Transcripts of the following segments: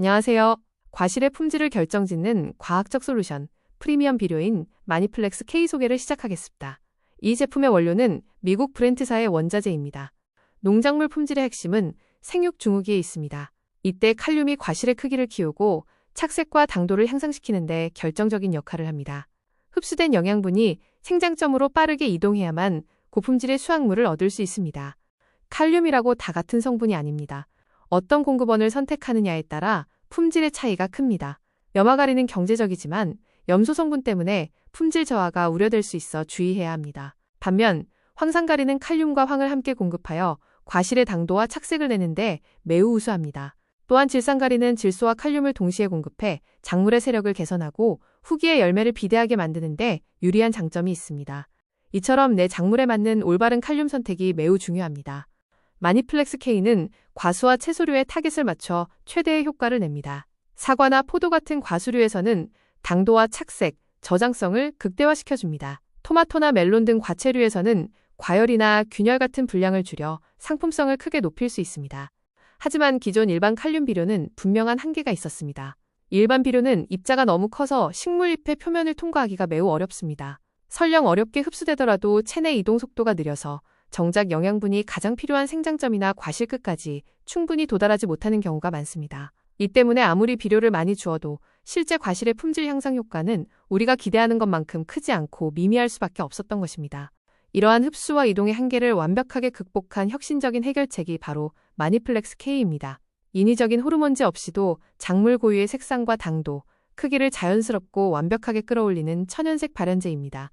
안녕하세요. 과실의 품질을 결정짓는 과학적 솔루션, 프리미엄 비료인 마니플렉스 K 소개를 시작하겠습니다. 이 제품의 원료는 미국 브랜트사의 원자재입니다. 농작물 품질의 핵심은 생육 중후기에 있습니다. 이때 칼륨이 과실의 크기를 키우고 착색과 당도를 향상시키는 데 결정적인 역할을 합니다. 흡수된 영양분이 생장점으로 빠르게 이동해야만 고품질의 수확물을 얻을 수 있습니다. 칼륨이라고 다 같은 성분이 아닙니다. 어떤 공급원을 선택하느냐에 따라 품질의 차이가 큽니다. 염화가리는 경제적이지만 염소 성분 때문에 품질 저하가 우려될 수 있어 주의해야 합니다. 반면 황산가리는 칼륨과 황을 함께 공급하여 과실의 당도와 착색을 내는데 매우 우수합니다. 또한 질산가리는 질소와 칼륨을 동시에 공급해 작물의 세력을 개선하고 후기의 열매를 비대하게 만드는 데 유리한 장점이 있습니다. 이처럼 내 작물에 맞는 올바른 칼륨 선택이 매우 중요합니다. 마니플렉스 K는 과수와 채소류의 타겟을 맞춰 최대의 효과를 냅니다. 사과나 포도 같은 과수류에서는 당도와 착색, 저장성을 극대화시켜줍니다. 토마토나 멜론 등 과채류에서는 과열이나 균열 같은 불량을 줄여 상품성을 크게 높일 수 있습니다. 하지만 기존 일반 칼륨 비료는 분명한 한계가 있었습니다. 일반 비료는 입자가 너무 커서 식물잎의 표면을 통과하기가 매우 어렵습니다. 설령 어렵게 흡수되더라도 체내 이동 속도가 느려서 정작 영양분이 가장 필요한 생장점이나 과실 끝까지 충분히 도달하지 못하는 경우가 많습니다. 이 때문에 아무리 비료를 많이 주어도 실제 과실의 품질 향상 효과는 우리가 기대하는 것만큼 크지 않고 미미할 수밖에 없었던 것입니다. 이러한 흡수와 이동의 한계를 완벽하게 극복한 혁신적인 해결책이 바로 마니플렉스 K입니다. 인위적인 호르몬제 없이도 작물 고유의 색상과 당도, 크기를 자연스럽고 완벽하게 끌어올리는 천연색 발연제입니다.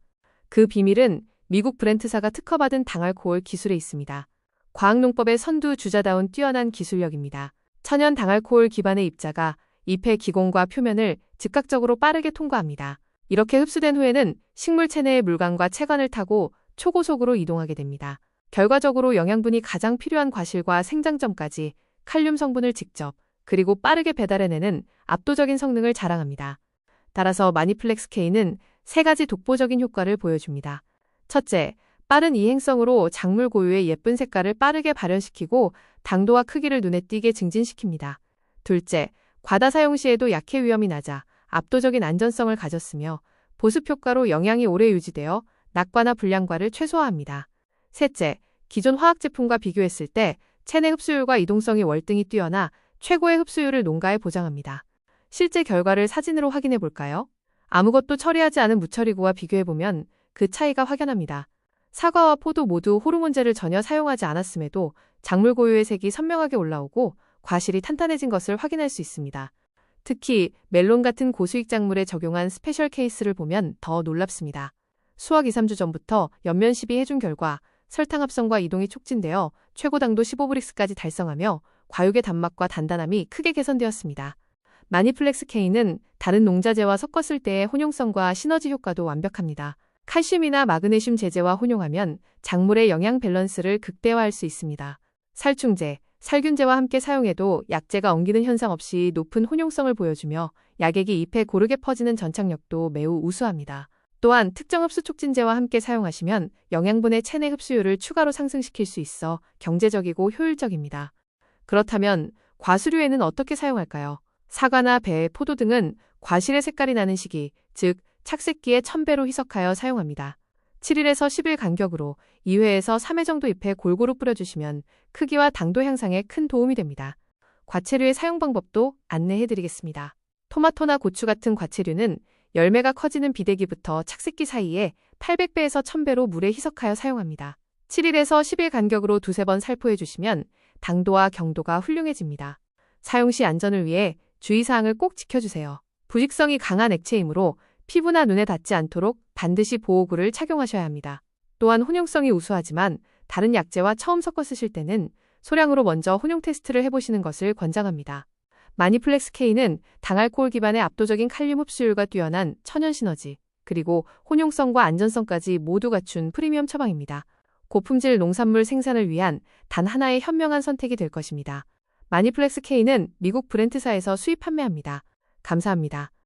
그 비밀은 미국 브랜트사가 특허받은 당알코올 기술에 있습니다. 과학농법의 선두주자다운 뛰어난 기술력입니다. 천연 당알코올 기반의 입자가 잎의 기공과 표면을 즉각적으로 빠르게 통과합니다. 이렇게 흡수된 후에는 식물 체내의 물광과 체관을 타고 초고속으로 이동하게 됩니다. 결과적으로 영양분이 가장 필요한 과실과 생장점까지 칼륨 성분을 직접 그리고 빠르게 배달해내는 압도적인 성능을 자랑합니다. 따라서 마니플렉스 K는 세 가지 독보적인 효과를 보여줍니다. 첫째, 빠른 이행성으로 작물 고유의 예쁜 색깔을 빠르게 발현시키고 당도와 크기를 눈에 띄게 증진시킵니다. 둘째, 과다 사용 시에도 약해 위험이 낮아 압도적인 안전성을 가졌으며 보습 효과로 영양이 오래 유지되어 낙과나 불량과를 최소화합니다. 셋째, 기존 화학 제품과 비교했을 때 체내 흡수율과 이동성이 월등히 뛰어나 최고의 흡수율을 농가에 보장합니다. 실제 결과를 사진으로 확인해 볼까요? 아무것도 처리하지 않은 무처리구와 비교해보면 그 차이가 확연합니다. 사과와 포도 모두 호르몬제를 전혀 사용하지 않았음에도 작물 고유의 색이 선명하게 올라오고 과실이 탄탄해진 것을 확인할 수 있습니다. 특히 멜론 같은 고수익 작물에 적용한 스페셜 케이스를 보면 더 놀랍습니다. 수확 2-3주 전부터 연면 시비 해준 결과 설탕 합성과 이동이 촉진되어 최고 당도 15브릭스까지 달성하며 과육의 단맛과 단단함이 크게 개선되었습니다. 마니플렉스 K는 다른 농자재와 섞었을 때의 혼용성과 시너지 효과도 완벽합니다. 칼슘이나 마그네슘 제제와 혼용하면 작물의 영양 밸런스를 극대화할 수 있습니다. 살충제, 살균제와 함께 사용해도 약재가 엉기는 현상 없이 높은 혼용성을 보여주며 약액이 잎에 고르게 퍼지는 전착력도 매우 우수합니다. 또한 특정 흡수 촉진제와 함께 사용하시면 영양분의 체내 흡수율을 추가로 상승시킬 수 있어 경제적이고 효율적입니다. 그렇다면 과수류에는 어떻게 사용할까요? 사과나 배, 포도 등은 과실의 색깔이 나는 시기, 즉 착색기에 1000배로 희석하여 사용합니다. 7일에서 10일 간격으로 2회에서 3회 정도 잎에 골고루 뿌려주시면 크기와 당도 향상에 큰 도움이 됩니다. 과채류의 사용 방법도 안내해드리겠습니다. 토마토나 고추 같은 과채류는 열매가 커지는 비대기부터 착색기 사이에 800배에서 1000배로 물에 희석하여 사용합니다. 7일에서 10일 간격으로 2-3번 살포해주시면 당도와 경도가 훌륭해집니다. 사용 시 안전을 위해 주의사항을 꼭 지켜주세요. 부식성이 강한 액체이므로 피부나 눈에 닿지 않도록 반드시 보호구를 착용하셔야 합니다. 또한 혼용성이 우수하지만 다른 약재와 처음 섞어 쓰실 때는 소량으로 먼저 혼용 테스트를 해보시는 것을 권장합니다. 마니플렉스 K는 당알코올 기반의 압도적인 칼륨 흡수율과 뛰어난 천연 시너지, 그리고 혼용성과 안전성까지 모두 갖춘 프리미엄 처방입니다. 고품질 농산물 생산을 위한 단 하나의 현명한 선택이 될 것입니다. 마니플렉스 K는 미국 브랜트사에서 수입 판매합니다. 감사합니다.